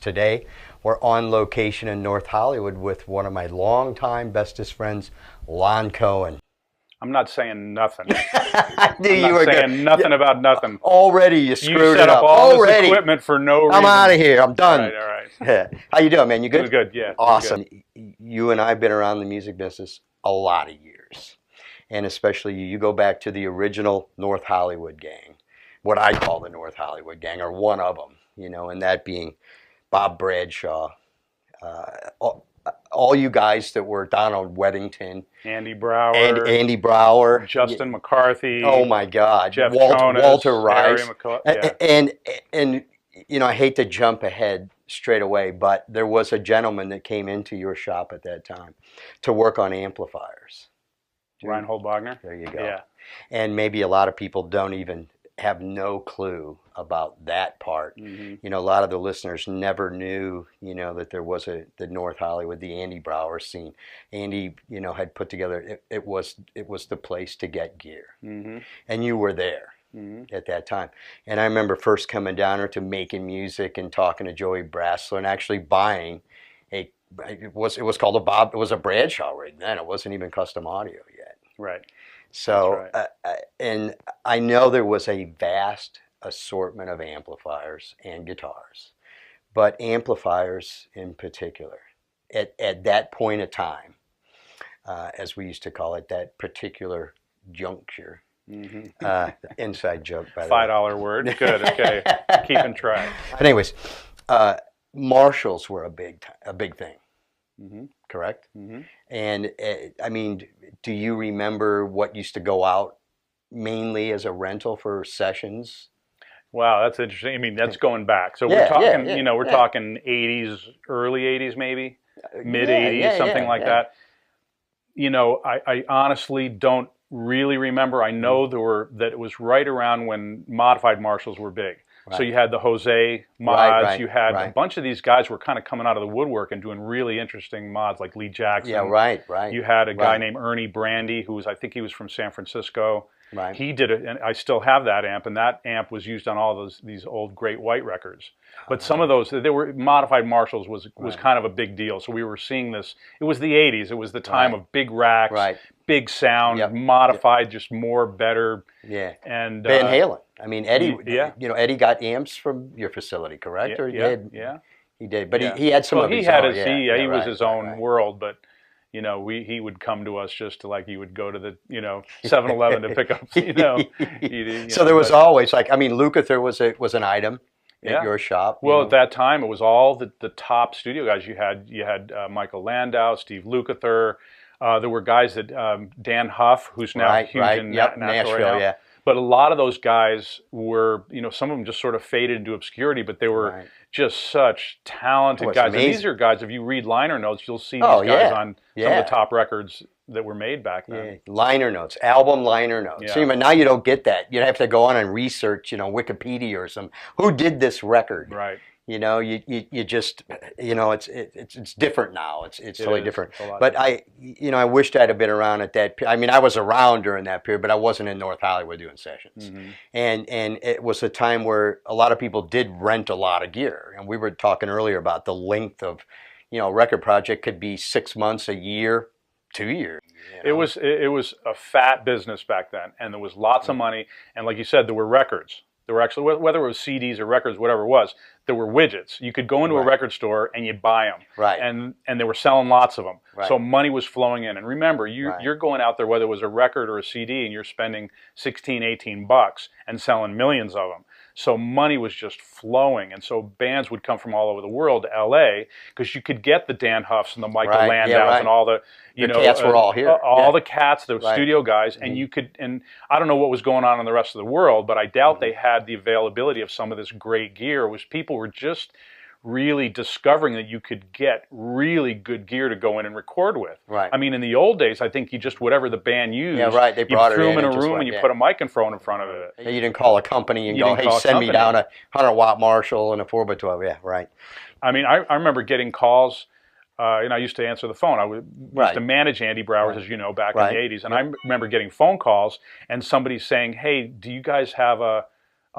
Today, we're on location in North Hollywood with one of my longtime bestest friends, Lon Cohen. I'm not saying nothing. I knew I'm you not were saying nothing about nothing. Already you screwed You it set up. up all Already. this equipment for no reason. I'm out of here. I'm done. All right. Yeah. How you doing, man? You good? Doing good, yeah. Awesome. You and I have been around the music business a lot of years. And especially you go back to the original North Hollywood gang, what I call the North Hollywood gang, or one of them, you know, and that being Bob Bradshaw, all you guys that were down on Weddington. Andy Brauer. Andy Brauer. Justin McCarthy. Oh, my God. Jeff Walter Rice. Yeah. And, you know, I hate to jump ahead straight away, but there was a gentleman that came into your shop at that time to work on amplifiers. Reinhold Wagner. There you go. Yeah. And maybe a lot of people don't even have no clue about that part. Mm-hmm. You know, a lot of the listeners never knew, you know, that there was the North Hollywood, the Andy Brauer scene. Andy, you know, had put together, it was the place to get gear. Mm-hmm. And you were there. Mm-hmm. At that time. And I remember first coming down there to making music and talking to Joey Brassler and actually buying it was called it was a Bradshaw rig then. It wasn't even custom audio yet. Right. So, right. And I know there was a vast assortment of amplifiers and guitars, but amplifiers in particular, at that point of time, as we used to call it, that particular juncture. Mm-hmm. Inside joke, by the way. $5 word. Good. Okay. Keeping track. But anyways, Marshalls were a big thing. Mm-hmm. Correct? Mm-hmm. And I mean, do you remember what used to go out mainly as a rental for sessions? Wow, that's interesting. I mean, that's going back. So we're talking, you know, we're talking 80s, early 80s maybe, mid 80s, something like that. You know, I honestly don't really remember. I know that it was right around when modified Marshalls were big. Right. So you had the Jose mods. You had a bunch of these guys were kind of coming out of the woodwork and doing really interesting mods like Lee Jackson. Yeah, right. You had a guy named Ernie Brandy I think he was from San Francisco. Right. He did it, and I still have that amp, and that amp was used on all these old Great White records. But some of those, they were modified Marshalls was kind of a big deal. So we were seeing this. It was the 80s. It was the time of big racks, big sound, modified, just more, better. Yeah. And Van Halen. I mean, Eddie. You know, Eddie got amps from your facility, correct? Yeah. He did, but he had some of his own. He was his own world, but. You know, he would come to us just to like he would go to the 7-Eleven to pick up. So there was always like Lukather was an item at your shop. Well, at that time it was all the top studio guys. You had Michael Landau, Steve Lukather. There were guys that Dan Huff, who's now huge in Nashville. Yeah. But a lot of those guys were, some of them just sort of faded into obscurity, but they were just such talented guys. Amazing. And these are guys, if you read liner notes, you'll see these guys on some of the top records that were made back then. Yeah. Liner notes, album liner notes. Yeah. See, but now you don't get that. You have to go on and research, Wikipedia or some. Who did this record? Right. You just, it's different now. It's totally different. But I wished I'd have been around at that. I was around during that period, but I wasn't in North Hollywood doing sessions. Mm-hmm. And it was a time where a lot of people did rent a lot of gear. And we were talking earlier about the length of, a record project could be 6 months, a year, 2 years. It was a fat business back then, and there was lots of money. And like you said, there were records. There were actually, whether it was CDs or records, whatever it was, there were widgets. You could go into a record store and you'd buy them. Right. And they were selling lots of them. Right. So money was flowing in. And remember, you're going out there, whether it was a record or a CD, and you're spending $16, $18 and selling millions of them. So money was just flowing. And so bands would come from all over the world to L.A. because you could get the Dan Huffs and the Michael Landaus and all the, the cats were all here. All the cats, the studio guys. And you could, and I don't know what was going on in the rest of the world, but I doubt they had the availability of some of this great gear. It was people were just really discovering that you could get really good gear to go in and record with. Right. I mean, in the old days, I think you just, whatever the band used, they brought you threw them in a and room and you put a microphone in front of it. You didn't call a company and go, hey, send me down a 100-watt Marshall and a 4x12. Yeah, right. I mean, I remember getting calls, and I used to answer the phone. I used to manage Andy Brauer's, as you know, back in the 80s. And I remember getting phone calls and somebody saying, hey, do you guys have a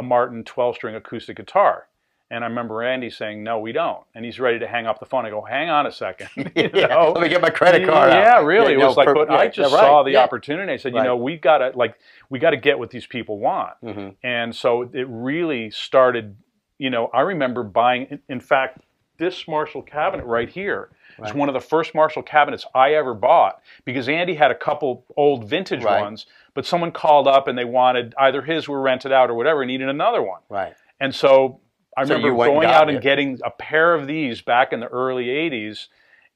Martin 12-string acoustic guitar? And I remember Andy saying, "No, we don't." And he's ready to hang up the phone. I go, "Hang on a second." Yeah, let me get my credit card out. Yeah, really. It was like, but I just saw the opportunity. I said, we got to get what these people want. And so it really started, I remember buying, in fact, this Marshall cabinet right here is one of the first Marshall cabinets I ever bought, because Andy had a couple old vintage ones, but someone called up and they wanted, either his were rented out or whatever, needed another one. Right. And so I remember going out and getting a pair of these back in the early 80s,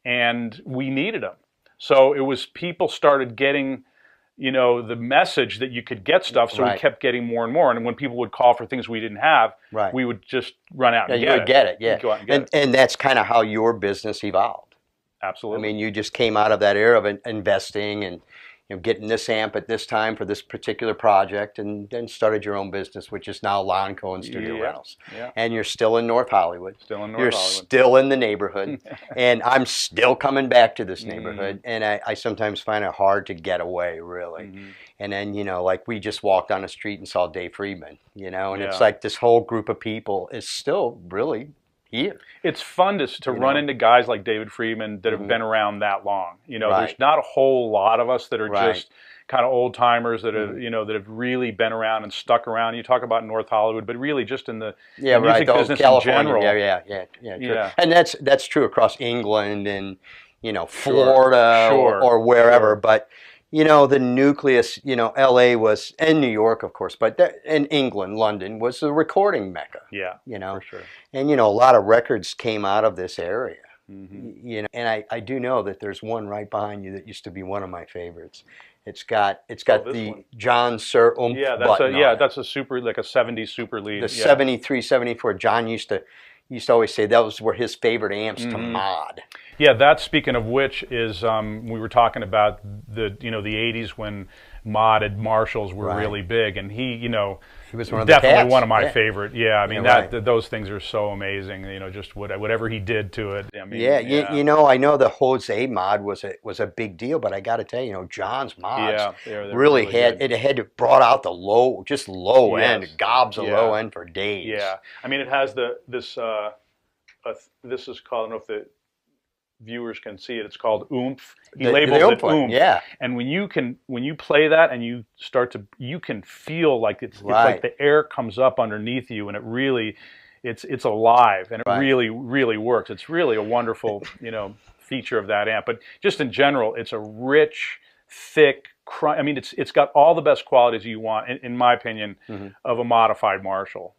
and we needed them. So it was, people started getting, the message that you could get stuff, so we kept getting more and more. And when people would call for things we didn't have, we would just run out and get it. And that's kind of how your business evolved. Absolutely. I mean, you just came out of that era of investing and getting this amp at this time for this particular project, and then started your own business, which is now Lon Cohen Studio Rentals. Yeah. And you're still in North Hollywood. You're still in the neighborhood. And I'm still coming back to this neighborhood. And I sometimes find it hard to get away, really. And then, like we just walked down the street and saw Dave Friedman, and it's like this whole group of people is still really here. It's fun to run into guys like David Friedman that have been around that long. There's not a whole lot of us that are just kind of old timers that have, that have really been around and stuck around. You talk about North Hollywood, but really just in the music business California, in general. True. And that's true across England and Florida or wherever. But the nucleus, L.A. was, and New York, of course, but in England, London was the recording mecca. Yeah, for sure. And, a lot of records came out of this area. And I do know that there's one right behind you that used to be one of my favorites. It's got the one. John Sir Oomph button on it. That's a super, like a 70s super lead. The 73, 74. John used to always say those were his favorite amps to mod. Yeah, that, speaking of which, is we were talking about the the 80s when modded Marshalls were really big, and he was one of definitely one of my favorite. Yeah, I mean those things are so amazing. Just whatever he did to it. I mean, I know the Jose mod was a big deal, but I got to tell you, John's mods really had brought out the low end, gobs of low end for days. Yeah, I mean, it has this is called, I don't know if the viewers can see it. It's called Oomph. He labels it Oomph. Yeah. And when you play that and you can feel like it's like the air comes up underneath you, and it really, it's alive, and it really, really works. It's really a wonderful, feature of that amp. But just in general, it's a rich, thick, I mean, it's got all the best qualities you want, in my opinion, of a modified Marshall,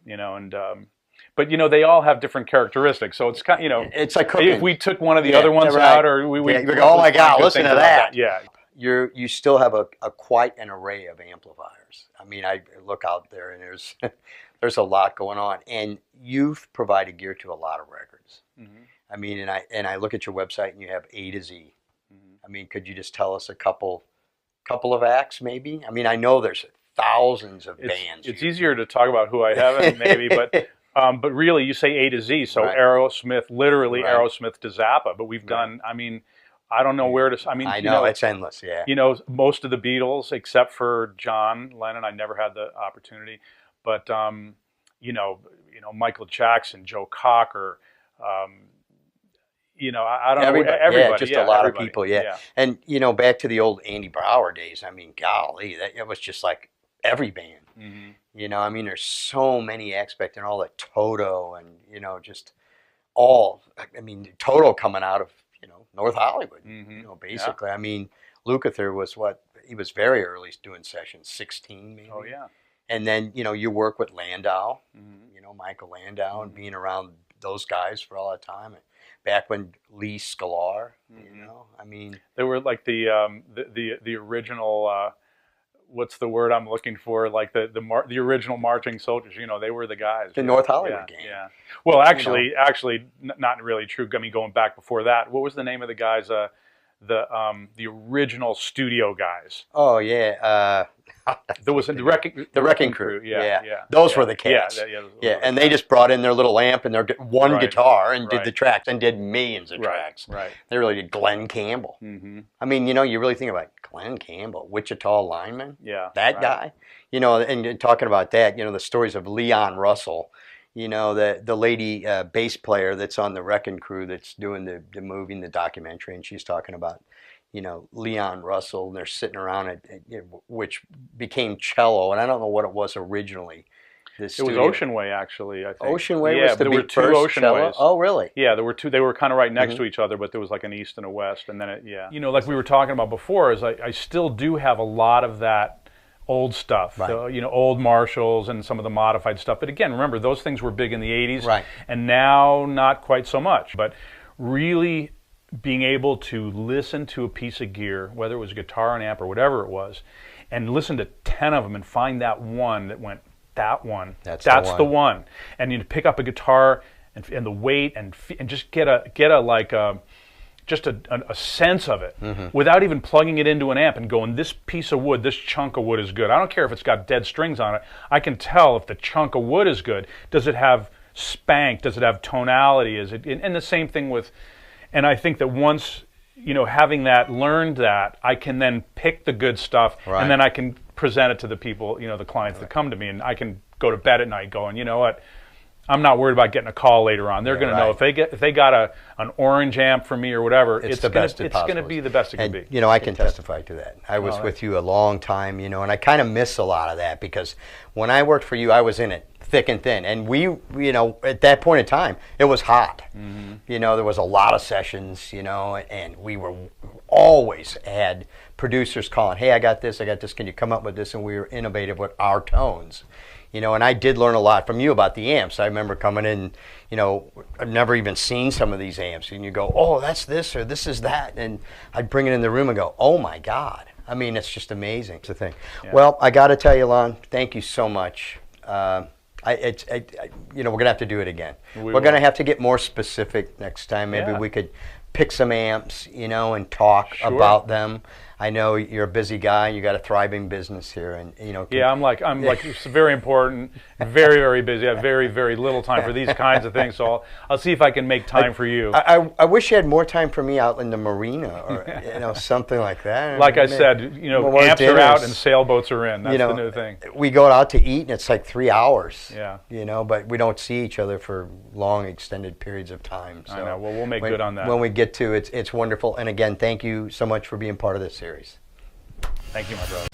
but they all have different characteristics, so it's kind it's like cooking. If we took one of the other ones out, or we oh my God, listen to that. Yeah, you still have a quite an array of amplifiers. I mean, I look out there and there's a lot going on, and you've provided gear to a lot of records. I mean, and I look at your website and you have A to Z. I mean, could you just tell us a couple of acts, maybe? I mean, I know there's thousands of bands. It's easier to talk about who I haven't, maybe, but really, you say A to Z, so Aerosmith, literally Aerosmith to Zappa. But we've done, I mean, I don't know where to, I mean, I know, it's endless, yeah. Most of the Beatles, except for John Lennon, I never had the opportunity. But, Michael Jackson, Joe Cocker, I don't know, everybody. Yeah, just a lot of people, yeah. And, back to the old Andy Brauer days, I mean, golly, it was just like every band. I mean, there's so many aspects and all that Toto and, just all, I mean, Toto coming out of, North Hollywood, basically. I mean, Lukather was he was very early doing sessions, 16 maybe. Oh, yeah. And then, you work with Landau, Michael Landau, and being around those guys for all that time. And back when Leisz, Sklar, I mean. They were like the original, what's the word I'm looking for? Like the original marching soldiers. They were the guys. The North Hollywood gang. Yeah. Well, actually, not really true. I mean, going back before that, what was the name of the guys? The original studio guys. Oh yeah. There was the Wrecking Crew. Yeah. Those were the cats. Yeah. And they just brought in their little amp and their one guitar and did the tracks and did millions of tracks. Right. They really did Glenn Campbell. I mean, you really think about Glenn Campbell, Wichita lineman. Yeah. That guy. And talking about that, the stories of Leon Russell. You know, the lady bass player that's on the Wrecking Crew that's doing the movie and the documentary, and she's talking about, you know, Leon Russell, and they're sitting around it, which became cello, and I don't know what it was originally. It was Ocean Way, actually, I think. Ocean Way was the big first Ocean cello? Ways. Oh, really? Yeah, there were two. They were kind of right next to each other, but there was like an east and a west, and then you know, like we were talking about before, is I still do have a lot of that old stuff, right. You know, old Marshalls and some of the modified stuff. But again, remember, those things were big in the 80s, right. and now not quite so much. But really being able to listen to a piece of gear, whether it was a guitar, an amp, or whatever it was, and listen to 10 of them and find that one that went, that one, that's the one. And you pick up a guitar and the weight and just get a like a just a sense of it without even plugging it into an amp and going, this piece of wood, this chunk of wood is good. I don't care if it's got dead strings on it. I can tell if the chunk of wood is good. Does it have spank? Does it have tonality? Is it? And the same thing with, and I think that once, you know, having learned that, I can then pick the good stuff, right. and then I can present it to the people, you know, the clients that come to me, and I can go to bed at night going, you know what, I'm not worried about getting a call later on. They're going to know if they got an orange amp from me or whatever, it's going to be the best it can be. You know, I can testify to that. I was with you a long time, you know, and I kind of miss a lot of that because when I worked for you, I was in it thick and thin, and we, you know, at that point in time, it was hot. You know, there was a lot of sessions, you know, and we were always had producers calling, hey, I got this, can you come up with this? And we were innovative with our tones. You know, and I did learn a lot from you about the amps. I remember coming in, you know, I've never even seen some of these amps. And you go, oh, that's this or this is that. And I'd bring it in the room and go, oh, my God. I mean, it's just amazing. It's a thing. Yeah. Well, I got to tell you, Lon, thank you so much. You know, we're going to have to do it again. We're going to have to get more specific next time. Maybe we could pick some amps, you know, and talk about them. I know you're a busy guy. You got a thriving business here, and you know. I'm like it's very important, very, very busy. I have very, very little time for these kinds of things. So I'll see if I can make time for you. I wish you had more time for me out in the marina, or you know, something like that. Like I said, you know, amps are out and sailboats are in. That's the new thing. We go out to eat, and it's like 3 hours. Yeah. You know, but we don't see each other for long, extended periods of time. So I know. Well, we'll make good on that. When we get to it, it's wonderful. And again, thank you so much for being part of this series. Thank you, my brother.